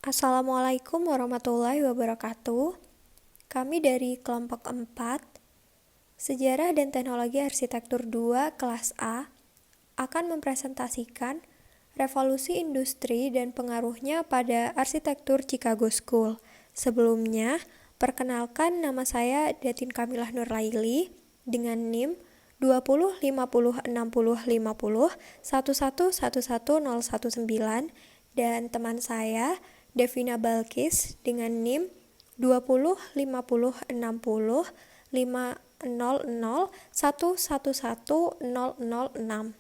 Assalamualaikum warahmatullahi wabarakatuh. Kami dari kelompok 4, Sejarah dan Teknologi Arsitektur 2 kelas A, akan mempresentasikan revolusi industri dan pengaruhnya pada arsitektur Chicago School. Sebelumnya, perkenalkan nama saya Datin Kamilah Nurlaili dengan NIM 2050605011111019 dan teman saya Devina Balkis dengan NIM 20506050111006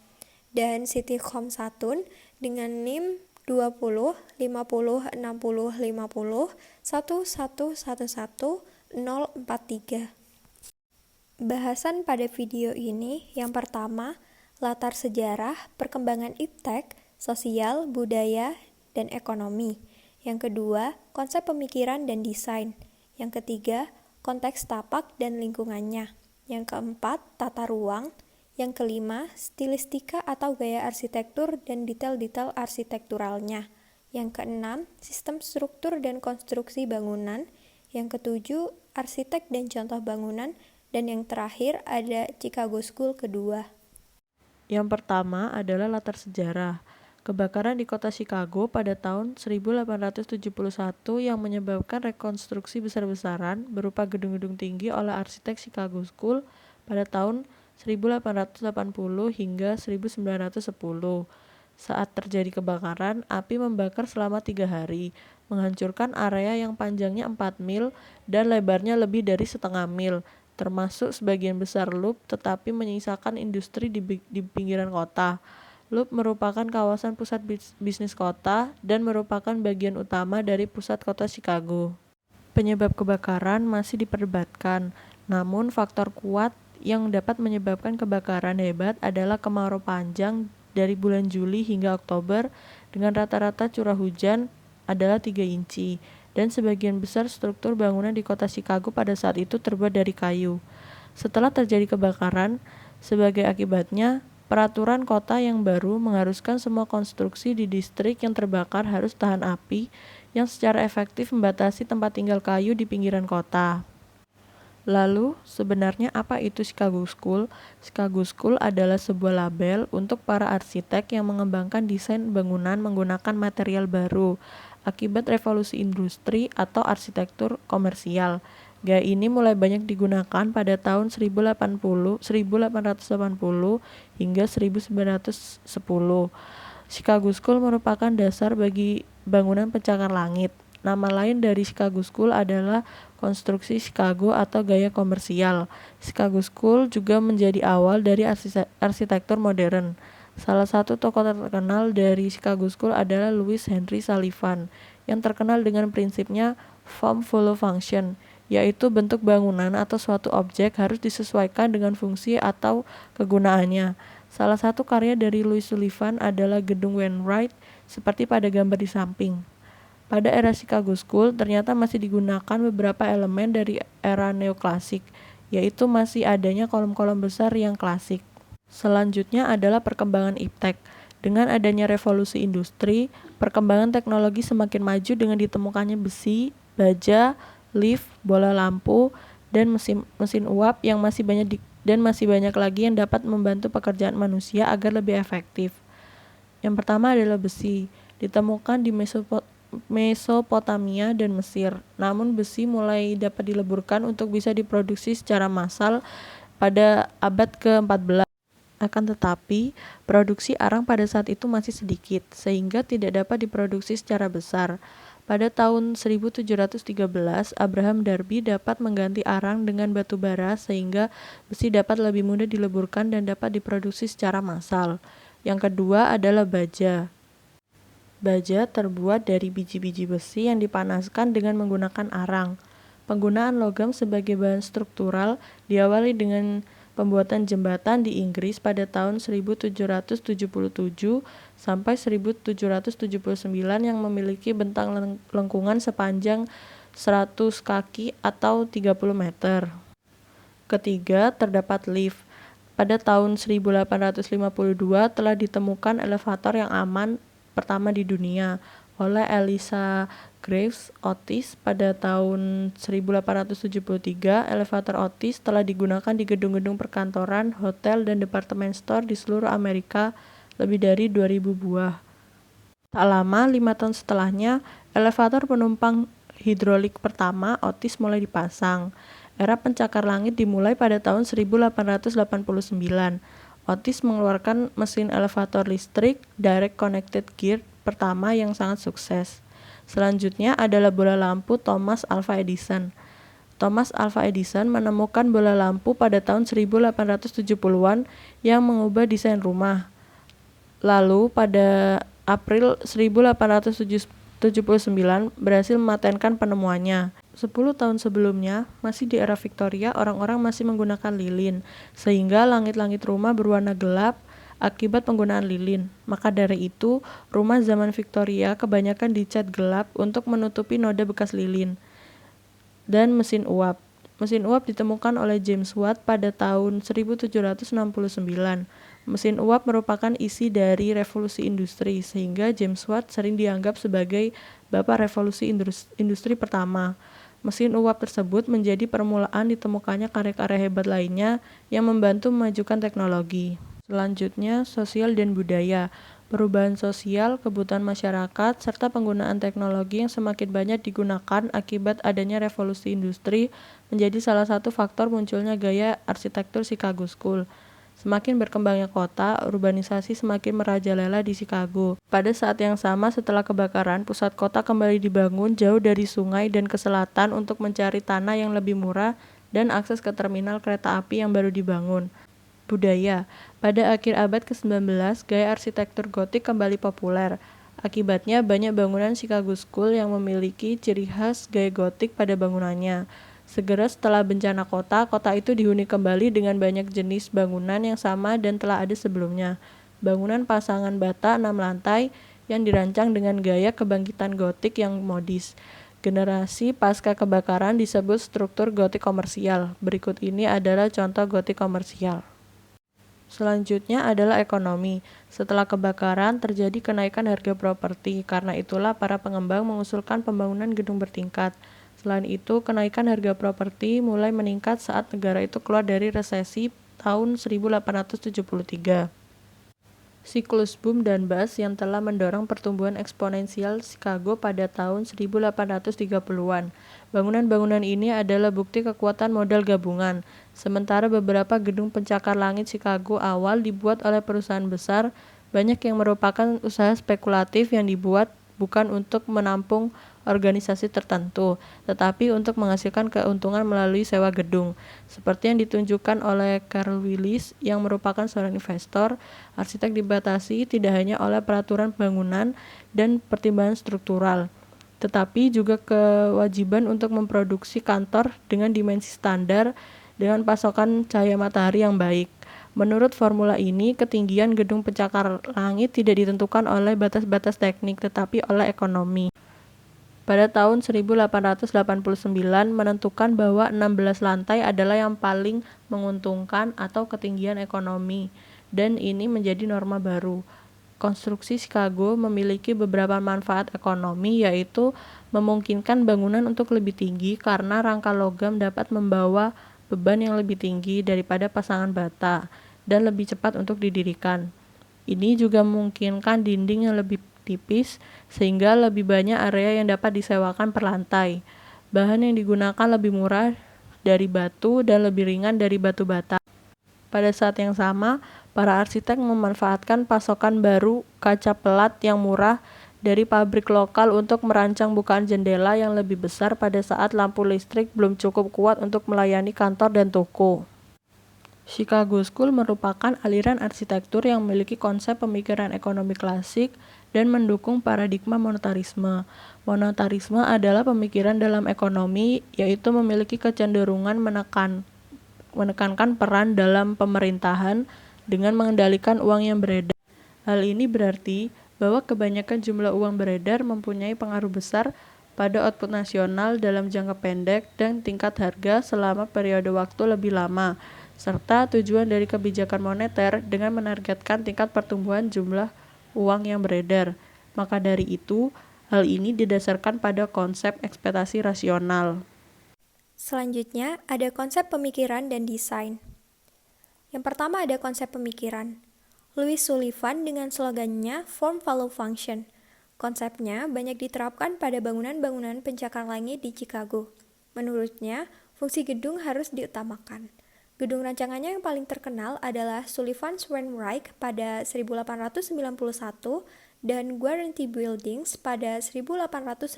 dan Siti Khomsatun dengan NIM 2050605011111043. Bahasan pada video ini yang pertama, latar sejarah, perkembangan iptek, sosial, budaya, dan ekonomi. Yang kedua, konsep pemikiran dan desain. Yang ketiga, konteks tapak dan lingkungannya. Yang keempat, tata ruang. Yang kelima, stilistika atau gaya arsitektur dan detail-detail arsitekturalnya. Yang keenam, sistem struktur dan konstruksi bangunan. Yang ketujuh, arsitek dan contoh bangunan. Dan yang terakhir ada Chicago School kedua. Yang pertama adalah latar sejarah. Kebakaran di kota Chicago pada tahun 1871 yang menyebabkan rekonstruksi besar-besaran berupa gedung-gedung tinggi oleh arsitek Chicago School pada tahun 1880 hingga 1910. Saat terjadi kebakaran, api membakar selama 3 hari, menghancurkan area yang panjangnya 4 mil dan lebarnya lebih dari setengah mil, termasuk sebagian besar loop, tetapi menyisakan industri di pinggiran kota. Loop merupakan kawasan pusat bisnis kota dan merupakan bagian utama dari pusat kota Chicago. Penyebab kebakaran masih diperdebatkan, namun faktor kuat yang dapat menyebabkan kebakaran hebat adalah kemarau panjang dari bulan Juli hingga Oktober dengan rata-rata curah hujan adalah 3 inci, dan sebagian besar struktur bangunan di kota Chicago pada saat itu terbuat dari kayu. Setelah terjadi kebakaran, sebagai akibatnya, peraturan kota yang baru mengharuskan semua konstruksi di distrik yang terbakar harus tahan api, yang secara efektif membatasi tempat tinggal kayu di pinggiran kota. Lalu, sebenarnya apa itu Chicago School? Chicago School adalah sebuah label untuk para arsitek yang mengembangkan desain bangunan menggunakan material baru akibat revolusi industri atau arsitektur komersial. Gaya ini mulai banyak digunakan pada tahun 1880 hingga 1910. Chicago School merupakan dasar bagi bangunan pencakar langit. Nama lain dari Chicago School adalah konstruksi Chicago atau gaya komersial. Chicago School juga menjadi awal dari arsitektur modern. Salah satu tokoh terkenal dari Chicago School adalah Louis Henry Sullivan, yang terkenal dengan prinsipnya form follow function, yaitu bentuk bangunan atau suatu objek harus disesuaikan dengan fungsi atau kegunaannya. Salah satu karya dari Louis Sullivan adalah gedung Wainwright, seperti pada gambar di samping. Pada era Chicago School, ternyata masih digunakan beberapa elemen dari era neoklasik, yaitu masih adanya kolom-kolom besar yang klasik. Selanjutnya adalah perkembangan iptek. Dengan adanya revolusi industri, perkembangan teknologi semakin maju dengan ditemukannya besi, baja, lift, bola lampu, dan mesin uap yang masih banyak lagi yang dapat membantu pekerjaan manusia agar lebih efektif. Yang pertama adalah besi, ditemukan di Mesopotamia dan Mesir. Namun besi mulai dapat dileburkan untuk bisa diproduksi secara massal pada abad ke-14. Akan tetapi, produksi arang pada saat itu masih sedikit, sehingga tidak dapat diproduksi secara besar. Pada tahun 1713, Abraham Darby dapat mengganti arang dengan batu bara sehingga besi dapat lebih mudah dileburkan dan dapat diproduksi secara massal. Yang kedua adalah baja. Baja terbuat dari biji-biji besi yang dipanaskan dengan menggunakan arang. Penggunaan logam sebagai bahan struktural diawali dengan pembuatan jembatan di Inggris pada tahun 1777 sampai 1779 yang memiliki bentang lengkungan sepanjang 100 kaki atau 30 meter. Ketiga, terdapat lift. Pada tahun 1852 telah ditemukan elevator yang aman pertama di dunia. oleh Eliza Graves Otis pada tahun 1873. Elevator Otis telah digunakan di gedung-gedung perkantoran, hotel, dan departemen store di seluruh Amerika lebih dari 2000 buah. Tak lama, 5 tahun setelahnya, elevator penumpang hidrolik pertama Otis mulai dipasang. Era pencakar langit dimulai pada tahun 1889. Otis mengeluarkan mesin elevator listrik direct connected gear pertama yang sangat sukses. Selanjutnya adalah bola lampu Thomas Alva Edison. Thomas Alva Edison menemukan bola lampu pada tahun 1870-an yang mengubah desain rumah. Lalu pada April 1879 berhasil mematenkan penemuannya. 10 tahun sebelumnya, masih di era Victoria, orang-orang masih menggunakan lilin, sehingga langit-langit rumah berwarna gelap akibat penggunaan lilin. Maka dari itu, rumah zaman Victoria kebanyakan dicat gelap untuk menutupi noda bekas lilin. Dan mesin uap. Mesin uap ditemukan oleh James Watt pada tahun 1769. Mesin uap merupakan isi dari revolusi industri, sehingga James Watt sering dianggap sebagai bapak revolusi industri pertama. Mesin uap tersebut menjadi permulaan ditemukannya karya-karya hebat lainnya yang membantu memajukan teknologi. Selanjutnya, sosial dan budaya. Perubahan sosial, kebutuhan masyarakat, serta penggunaan teknologi yang semakin banyak digunakan akibat adanya revolusi industri menjadi salah satu faktor munculnya gaya arsitektur Chicago School. Semakin berkembangnya kota, urbanisasi semakin merajalela di Chicago. Pada saat yang sama setelah kebakaran, pusat kota kembali dibangun jauh dari sungai dan ke selatan untuk mencari tanah yang lebih murah dan akses ke terminal kereta api yang baru dibangun. Budaya. Pada akhir abad ke-19, gaya arsitektur gotik kembali populer. Akibatnya, banyak bangunan Chicago School yang memiliki ciri khas gaya gotik pada bangunannya. Segera setelah bencana kota itu dihuni kembali dengan banyak jenis bangunan yang sama dan telah ada sebelumnya. Bangunan pasangan bata 6 lantai yang dirancang dengan gaya kebangkitan gotik yang modis. Generasi pasca kebakaran disebut struktur gotik komersial. Berikut ini adalah contoh gotik komersial. Selanjutnya adalah ekonomi. Setelah kebakaran, terjadi kenaikan harga properti. Karena itulah para pengembang mengusulkan pembangunan gedung bertingkat. Selain itu, kenaikan harga properti mulai meningkat saat negara itu keluar dari resesi tahun 1873. Siklus boom dan bust yang telah mendorong pertumbuhan eksponensial Chicago pada tahun 1830-an. Bangunan-bangunan ini adalah bukti kekuatan modal gabungan. Sementara beberapa gedung pencakar langit Chicago awal dibuat oleh perusahaan besar, banyak yang merupakan usaha spekulatif yang dibuat bukan untuk menampung organisasi tertentu, tetapi untuk menghasilkan keuntungan melalui sewa gedung. Seperti yang ditunjukkan oleh Carl Willis yang merupakan seorang investor, arsitek dibatasi tidak hanya oleh peraturan bangunan dan pertimbangan struktural, tetapi juga kewajiban untuk memproduksi kantor dengan dimensi standar dengan pasokan cahaya matahari yang baik. Menurut formula ini, ketinggian gedung pencakar langit tidak ditentukan oleh batas-batas teknik, tetapi oleh ekonomi. Pada tahun 1889 menentukan bahwa 16 lantai adalah yang paling menguntungkan atau ketinggian ekonomi, dan ini menjadi norma baru. Konstruksi Chicago memiliki beberapa manfaat ekonomi, yaitu memungkinkan bangunan untuk lebih tinggi karena rangka logam dapat membawa beban yang lebih tinggi daripada pasangan bata dan lebih cepat untuk didirikan. Ini juga memungkinkan dinding yang lebih tipis sehingga lebih banyak area yang dapat disewakan per lantai. Bahan yang digunakan lebih murah dari batu dan lebih ringan dari batu bata. Pada saat yang sama, para arsitek memanfaatkan pasokan baru kaca pelat yang murah dari pabrik lokal untuk merancang bukaan jendela yang lebih besar pada saat lampu listrik belum cukup kuat untuk melayani kantor dan toko. Chicago School merupakan aliran arsitektur yang memiliki konsep pemikiran ekonomi klasik dan mendukung paradigma monetarisme. Monetarisme adalah pemikiran dalam ekonomi, yaitu memiliki kecenderungan menekankan peran dalam pemerintahan dengan mengendalikan uang yang beredar. Hal ini berarti bahwa kebanyakan jumlah uang beredar mempunyai pengaruh besar pada output nasional dalam jangka pendek dan tingkat harga selama periode waktu lebih lama, serta tujuan dari kebijakan moneter dengan menargetkan tingkat pertumbuhan jumlah uang yang beredar. Maka dari itu, Hal ini didasarkan pada konsep ekspektasi rasional. Selanjutnya, ada konsep pemikiran dan desain. Yang pertama ada konsep pemikiran. Louis Sullivan dengan slogannya Form Follow Function. Konsepnya banyak diterapkan pada bangunan-bangunan pencakar langit di Chicago. Menurutnya, fungsi gedung harus diutamakan. Gedung rancangannya yang paling terkenal adalah Sullivan's Wainwright pada 1891 dan Guarantee Buildings pada 1896,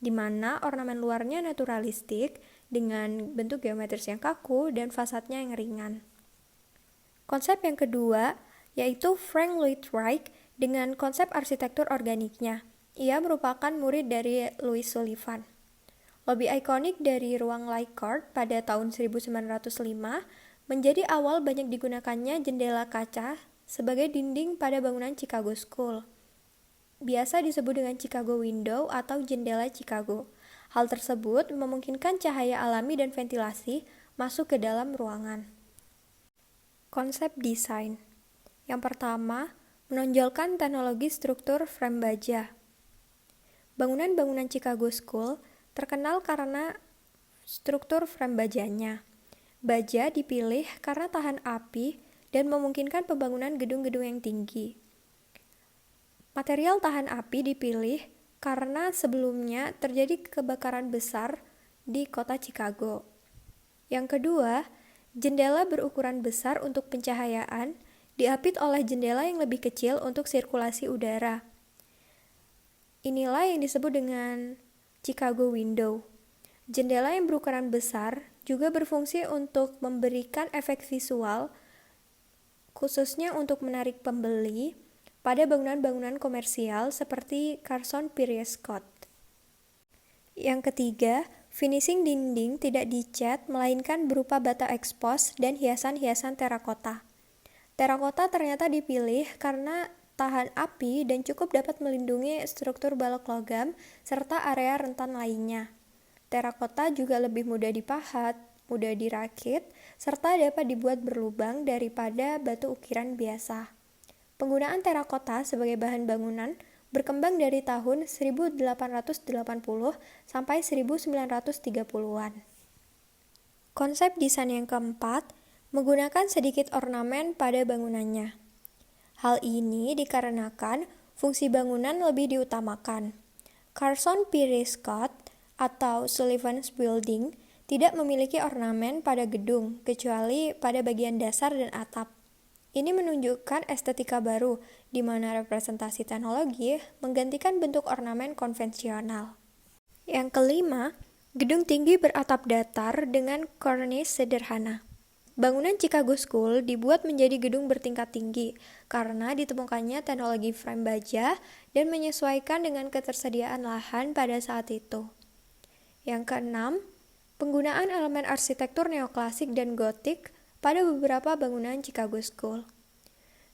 di mana ornamen luarnya naturalistik dengan bentuk geometris yang kaku dan fasadnya yang ringan. Konsep yang kedua yaitu Frank Lloyd Wright dengan konsep arsitektur organiknya. Ia merupakan murid dari Louis Sullivan. Lobi ikonik dari ruang Leichhardt pada tahun 1905 menjadi awal banyak digunakannya jendela kaca sebagai dinding pada bangunan Chicago School. Biasa disebut dengan Chicago Window atau jendela Chicago. Hal tersebut memungkinkan cahaya alami dan ventilasi masuk ke dalam ruangan. Konsep desain. Yang pertama, menonjolkan teknologi struktur frame baja. Bangunan-bangunan Chicago School terkenal karena struktur frame bajanya. Baja dipilih karena tahan api dan memungkinkan pembangunan gedung-gedung yang tinggi. Material tahan api dipilih karena sebelumnya terjadi kebakaran besar di kota Chicago. Yang kedua, jendela berukuran besar untuk pencahayaan diapit oleh jendela yang lebih kecil untuk sirkulasi udara. Inilah yang disebut dengan Chicago Window. Jendela yang berukuran besar juga berfungsi untuk memberikan efek visual, khususnya untuk menarik pembeli pada bangunan-bangunan komersial seperti Carson Pirie Scott. Yang ketiga, finishing dinding tidak dicat melainkan berupa bata ekspos dan hiasan-hiasan terakota. Terakota ternyata dipilih karena tahan api dan cukup dapat melindungi struktur balok logam serta area rentan lainnya. Terakota juga lebih mudah dipahat, mudah dirakit, serta dapat dibuat berlubang daripada batu ukiran biasa. Penggunaan terakota sebagai bahan bangunan berkembang dari tahun 1880 sampai 1930-an. Konsep desain yang keempat, menggunakan sedikit ornamen pada bangunannya. Hal ini dikarenakan fungsi bangunan lebih diutamakan. Carson Pirie Scott atau Sullivan's Building tidak memiliki ornamen pada gedung, kecuali pada bagian dasar dan atap. Ini menunjukkan estetika baru, di mana representasi teknologi menggantikan bentuk ornamen konvensional. Yang kelima, gedung tinggi beratap datar dengan cornice sederhana. Bangunan Chicago School dibuat menjadi gedung bertingkat tinggi karena ditemukannya teknologi frame baja dan menyesuaikan dengan ketersediaan lahan pada saat itu. Yang keenam, penggunaan elemen arsitektur neoklasik dan gotik pada beberapa bangunan Chicago School.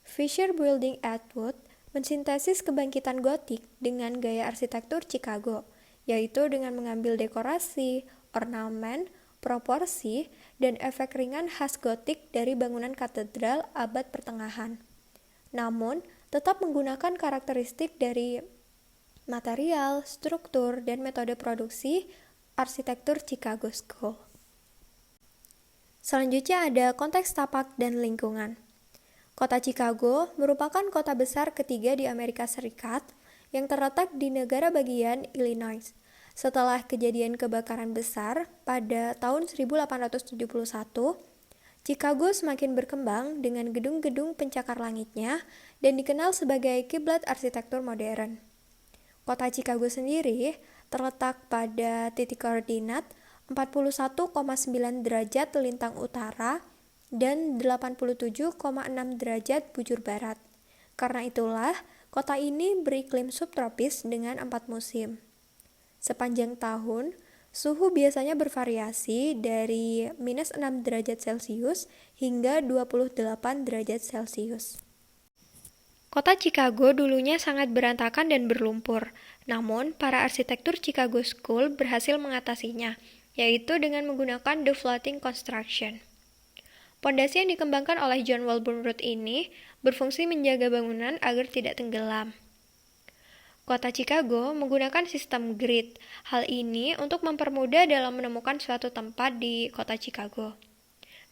Fisher Building Atwood mensintesis kebangkitan gotik dengan gaya arsitektur Chicago, yaitu dengan mengambil dekorasi, ornamen, proporsi, dan efek ringan khas gotik dari bangunan katedral abad pertengahan. Namun, tetap menggunakan karakteristik dari material, struktur, dan metode produksi arsitektur Chicago School. Selanjutnya ada konteks tapak dan lingkungan. Kota Chicago merupakan kota besar ketiga di Amerika Serikat yang terletak di negara bagian Illinois. Setelah kejadian kebakaran besar pada tahun 1871, Chicago semakin berkembang dengan gedung-gedung pencakar langitnya dan dikenal sebagai kiblat arsitektur modern. Kota Chicago sendiri terletak pada titik koordinat 41,9 derajat lintang utara dan 87,6 derajat bujur barat. Karena itulah, kota ini beriklim subtropis dengan 4 musim. Sepanjang tahun, suhu biasanya bervariasi dari minus 6 derajat Celcius hingga 28 derajat Celcius. Kota Chicago dulunya sangat berantakan dan berlumpur, namun para arsitektur Chicago School berhasil mengatasinya, yaitu dengan menggunakan the floating construction. Pondasi yang dikembangkan oleh John Walbur Root ini berfungsi menjaga bangunan agar tidak tenggelam. Kota Chicago menggunakan sistem grid. Hal ini untuk mempermudah dalam menemukan suatu tempat di kota Chicago.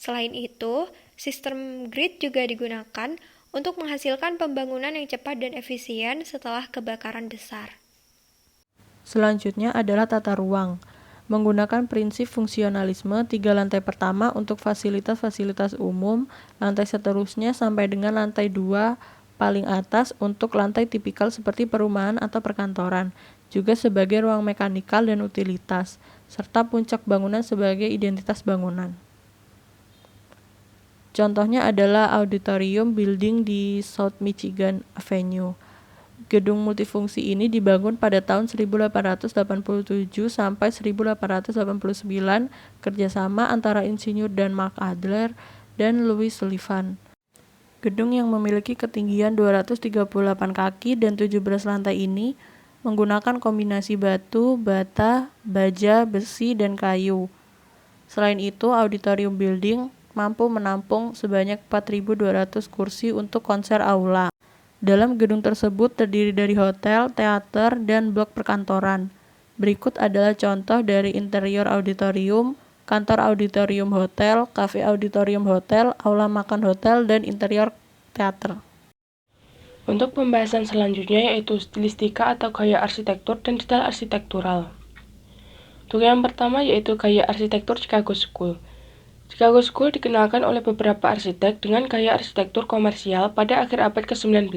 Selain itu, sistem grid juga digunakan untuk menghasilkan pembangunan yang cepat dan efisien setelah kebakaran besar. Selanjutnya adalah tata ruang. Menggunakan prinsip fungsionalisme 3 lantai pertama untuk fasilitas-fasilitas umum, lantai seterusnya sampai dengan lantai 2 paling atas untuk lantai tipikal seperti perumahan atau perkantoran, juga sebagai ruang mekanikal dan utilitas, serta puncak bangunan sebagai identitas bangunan. Contohnya adalah Auditorium Building di South Michigan Avenue. Gedung multifungsi ini dibangun pada tahun 1887 sampai 1889 kerjasama antara insinyur dan Mark Adler dan Louis Sullivan. Gedung yang memiliki ketinggian 238 kaki dan 17 lantai ini menggunakan kombinasi batu, bata, baja, besi, dan kayu. Selain itu, Auditorium Building mampu menampung sebanyak 4.200 kursi untuk konser aula. Dalam gedung tersebut terdiri dari hotel, teater, dan blok perkantoran. Berikut adalah contoh dari interior auditorium, kantor auditorium hotel, kafe auditorium hotel, aula makan hotel, dan interior teater. Untuk pembahasan selanjutnya yaitu stilistika atau gaya arsitektur dan detail arsitektural. Untuk yang pertama yaitu gaya arsitektur Chicago School. Chicago School dikenalkan oleh beberapa arsitek dengan gaya arsitektur komersial pada akhir abad ke-19.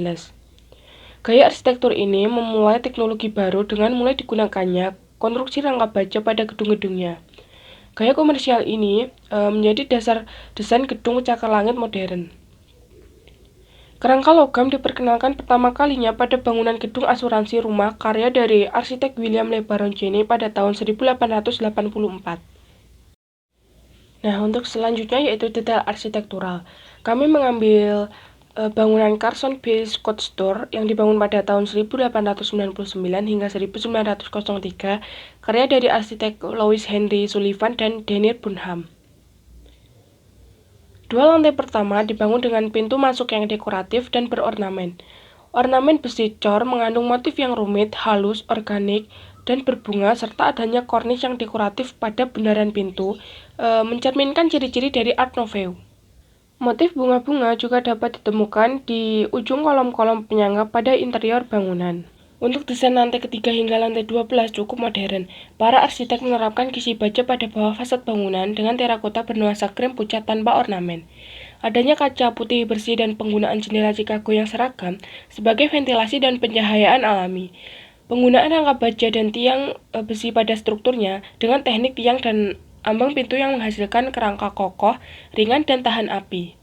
Gaya arsitektur ini memulai teknologi baru dengan mulai digunakannya konstruksi rangka baja pada gedung-gedungnya. Gaya komersial ini menjadi dasar desain gedung cakar langit modern. Kerangka logam diperkenalkan pertama kalinya pada bangunan gedung asuransi rumah karya dari arsitek William LeBaron Jenney pada tahun 1884. Nah, untuk selanjutnya yaitu detail arsitektural. Kami mengambil bangunan Carson B. Scott Store yang dibangun pada tahun 1899 hingga 1903, karya dari arsitek Louis Henry Sullivan dan Daniel Bunham. Dua lantai pertama dibangun dengan pintu masuk yang dekoratif dan berornamen. Ornamen besi cor mengandung motif yang rumit, halus, organik, dan berbunga serta adanya kornis yang dekoratif pada bundaran pintu mencerminkan ciri-ciri dari Art Nouveau. Motif bunga-bunga juga dapat ditemukan di ujung kolom-kolom penyangga pada interior bangunan. Untuk desain lantai ketiga hingga lantai 12 cukup modern. Para arsitek menerapkan kisi baja pada bawah fasad bangunan dengan terakota bernuansa krem pucat tanpa ornamen. Adanya kaca putih bersih dan penggunaan jendela Chicago yang seragam sebagai ventilasi dan pencahayaan alami. Penggunaan rangka baja dan tiang besi pada strukturnya dengan teknik tiang dan ambang pintu yang menghasilkan kerangka kokoh, ringan, dan tahan api.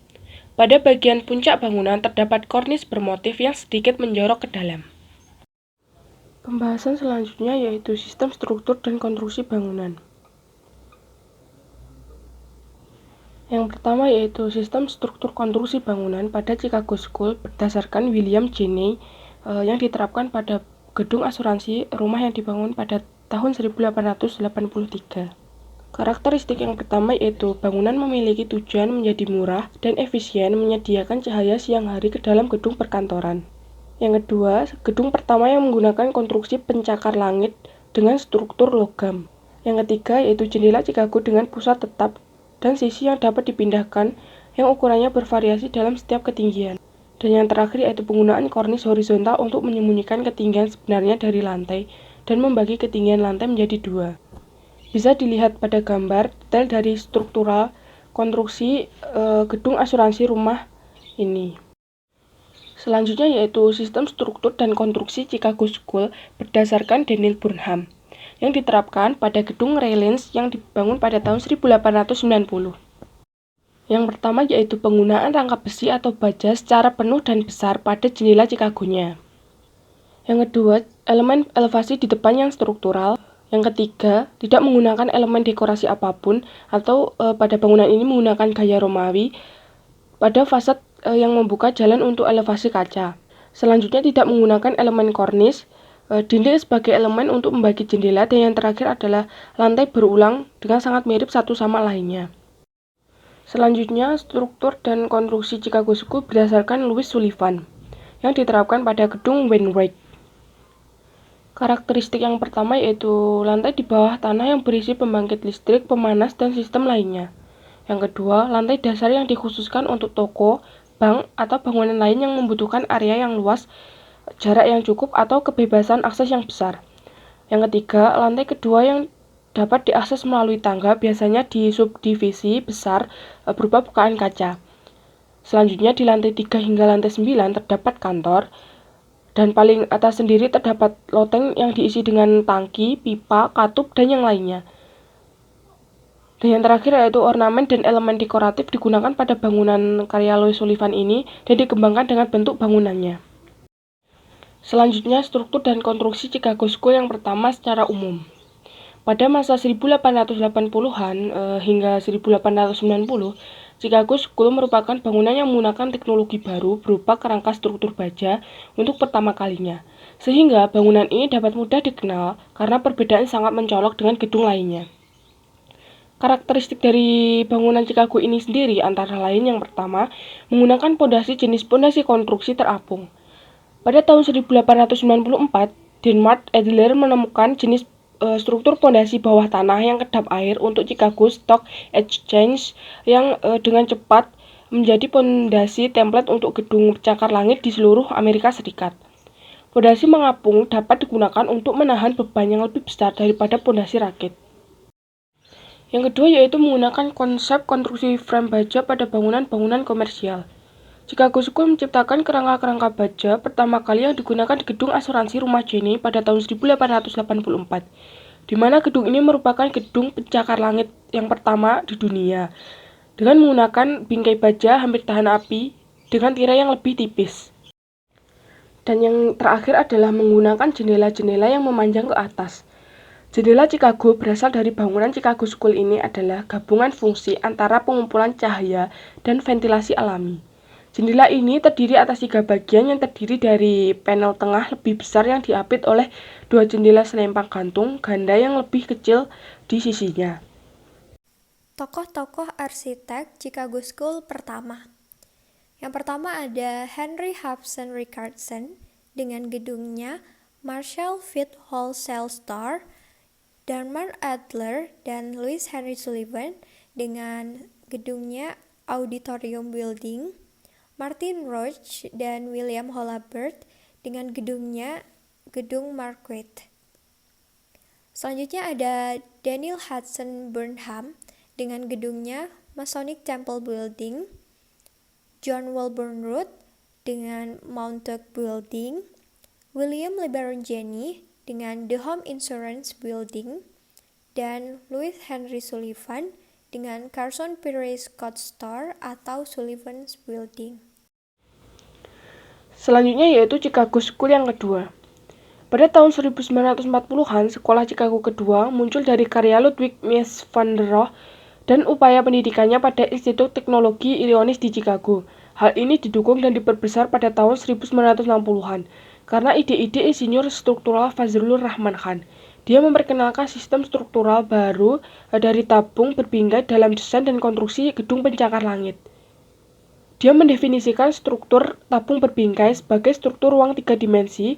Pada bagian puncak bangunan terdapat kornis bermotif yang sedikit menjorok ke dalam. Pembahasan selanjutnya yaitu sistem struktur dan konstruksi bangunan. Yang pertama yaitu sistem struktur konstruksi bangunan pada Chicago School berdasarkan William Jenney yang diterapkan pada gedung asuransi rumah yang dibangun pada tahun 1883. Karakteristik yang pertama yaitu bangunan memiliki tujuan menjadi murah dan efisien menyediakan cahaya siang hari ke dalam gedung perkantoran. Yang kedua, gedung pertama yang menggunakan konstruksi pencakar langit dengan struktur logam. Yang ketiga yaitu jendela Chicago dengan pusat tetap dan sisi yang dapat dipindahkan yang ukurannya bervariasi dalam setiap ketinggian. Dan yang terakhir yaitu penggunaan kornis horizontal untuk menyembunyikan ketinggian sebenarnya dari lantai dan membagi ketinggian lantai menjadi dua. Bisa dilihat pada gambar detail dari struktural konstruksi gedung asuransi rumah ini. Selanjutnya yaitu sistem struktur dan konstruksi Chicago School berdasarkan Daniel Bunham yang diterapkan pada gedung Railings yang dibangun pada tahun 1890. Yang pertama yaitu penggunaan rangka besi atau baja secara penuh dan besar pada jendela Chicago-nya. Yang kedua, elemen elevasi di depan yang struktural. Yang ketiga, tidak menggunakan elemen dekorasi apapun atau pada bangunan ini menggunakan gaya Romawi pada fasad yang membuka jalan untuk elevasi kaca. Selanjutnya tidak menggunakan elemen kornis, dinding sebagai elemen untuk membagi jendela, dan yang terakhir adalah lantai berulang dengan sangat mirip satu sama lainnya. Selanjutnya, struktur dan konstruksi Chicago School berdasarkan Louis Sullivan yang diterapkan pada gedung Wainwright. Karakteristik yang pertama yaitu lantai di bawah tanah yang berisi pembangkit listrik, pemanas, dan sistem lainnya. Yang kedua, lantai dasar yang dikhususkan untuk toko, bank, atau bangunan lain yang membutuhkan area yang luas, jarak yang cukup, atau kebebasan akses yang besar. Yang ketiga, lantai kedua yang dapat diakses melalui tangga, biasanya di subdivisi besar berupa bukaan kaca. Selanjutnya di lantai 3 hingga lantai 9 terdapat kantor, dan paling atas sendiri terdapat loteng yang diisi dengan tangki, pipa, katup, dan yang lainnya. Dan yang terakhir yaitu ornamen dan elemen dekoratif digunakan pada bangunan karya Louis Sullivan ini dan dikembangkan dengan bentuk bangunannya. Selanjutnya, struktur dan konstruksi Chicago School yang pertama secara umum. Pada masa 1880-an hingga 1890, Chicago School merupakan bangunan yang menggunakan teknologi baru berupa kerangka struktur baja untuk pertama kalinya, sehingga bangunan ini dapat mudah dikenal karena perbedaan sangat mencolok dengan gedung lainnya. Karakteristik dari bangunan Chicago ini sendiri antara lain yang pertama, menggunakan pondasi jenis pondasi konstruksi terapung. Pada tahun 1894, Denmark Adler menemukan jenis struktur pondasi bawah tanah yang kedap air untuk Chicago Stock Exchange yang dengan cepat menjadi pondasi template untuk gedung pencakar langit di seluruh Amerika Serikat. Pondasi mengapung dapat digunakan untuk menahan beban yang lebih besar daripada pondasi rakit. Yang kedua yaitu menggunakan konsep konstruksi frame baja pada bangunan-bangunan komersial. Chicago School menciptakan kerangka-kerangka baja pertama kali yang digunakan di gedung asuransi rumah Jenny pada tahun 1884, di mana gedung ini merupakan gedung pencakar langit yang pertama di dunia, dengan menggunakan bingkai baja hampir tahan api dengan tirai yang lebih tipis. Dan yang terakhir adalah menggunakan jendela-jendela yang memanjang ke atas. Jendela Chicago berasal dari bangunan Chicago School ini adalah gabungan fungsi antara pengumpulan cahaya dan ventilasi alami. Jendela ini terdiri atas 3 bagian yang terdiri dari panel tengah lebih besar yang diapit oleh 2 jendela selempang gantung ganda yang lebih kecil di sisinya. Tokoh-tokoh arsitek Chicago School pertama. Yang pertama ada Henry Hobson Richardson dengan gedungnya Marshall Field Wholesale Store, Denmark Adler dan Louis Henry Sullivan dengan gedungnya Auditorium Building, Martin Roach dan William Holabird dengan gedungnya Gedung Marquette. Selanjutnya ada Daniel Hudson Burnham dengan gedungnya Masonic Temple Building, John Wilbur Root dengan Montauk Building, William LeBaron Jenney dengan The Home Insurance Building, dan Louis Henry Sullivan dengan Carson Pirie Scott Store atau Sullivan's Building. Selanjutnya yaitu Chicago School yang kedua. Pada tahun 1940-an, sekolah Chicago kedua muncul dari karya Ludwig Mies van der Rohe dan upaya pendidikannya pada Institut Teknologi Illinois di Chicago. Hal ini didukung dan diperbesar pada tahun 1960-an karena ide-ide insinyur struktural Fazlur Rahman Khan. Dia memperkenalkan sistem struktural baru dari tabung berbingkai dalam desain dan konstruksi gedung pencakar langit. Dia mendefinisikan struktur tabung berbingkai sebagai struktur ruang 3 dimensi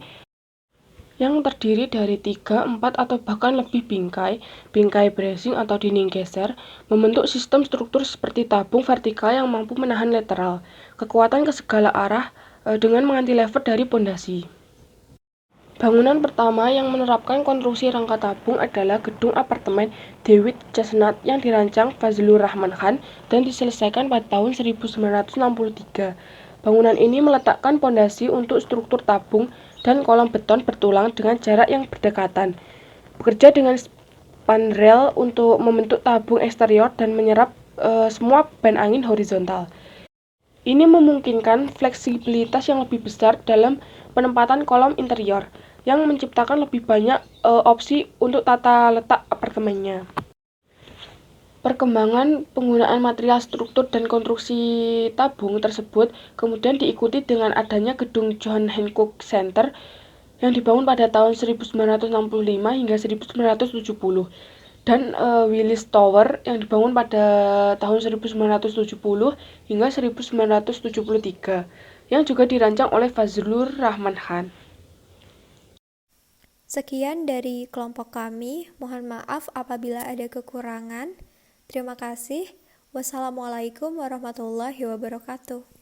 yang terdiri dari 3, 4, atau bahkan lebih bingkai bracing atau dinding geser, membentuk sistem struktur seperti tabung vertikal yang mampu menahan lateral, kekuatan ke segala arah dengan mengantilever dari pondasi. Bangunan pertama yang menerapkan konstruksi rangka tabung adalah gedung apartemen DeWitt Chestnut yang dirancang Fazlur Rahman Khan dan diselesaikan pada tahun 1963. Bangunan ini meletakkan pondasi untuk struktur tabung dan kolom beton bertulang dengan jarak yang berdekatan, bekerja dengan spanrel untuk membentuk tabung eksterior dan menyerap semua beban angin horizontal. Ini memungkinkan fleksibilitas yang lebih besar dalam penempatan kolom interior, yang menciptakan lebih banyak opsi untuk tata letak apartemennya. Perkembangan penggunaan material struktur dan konstruksi tabung tersebut kemudian diikuti dengan adanya gedung John Hancock Center yang dibangun pada tahun 1965 hingga 1970 dan Willis Tower yang dibangun pada tahun 1970 hingga 1973 yang juga dirancang oleh Fazlur Rahman Khan. Sekian dari kelompok kami. Mohon maaf apabila ada kekurangan. Terima kasih. Wassalamualaikum warahmatullahi wabarakatuh.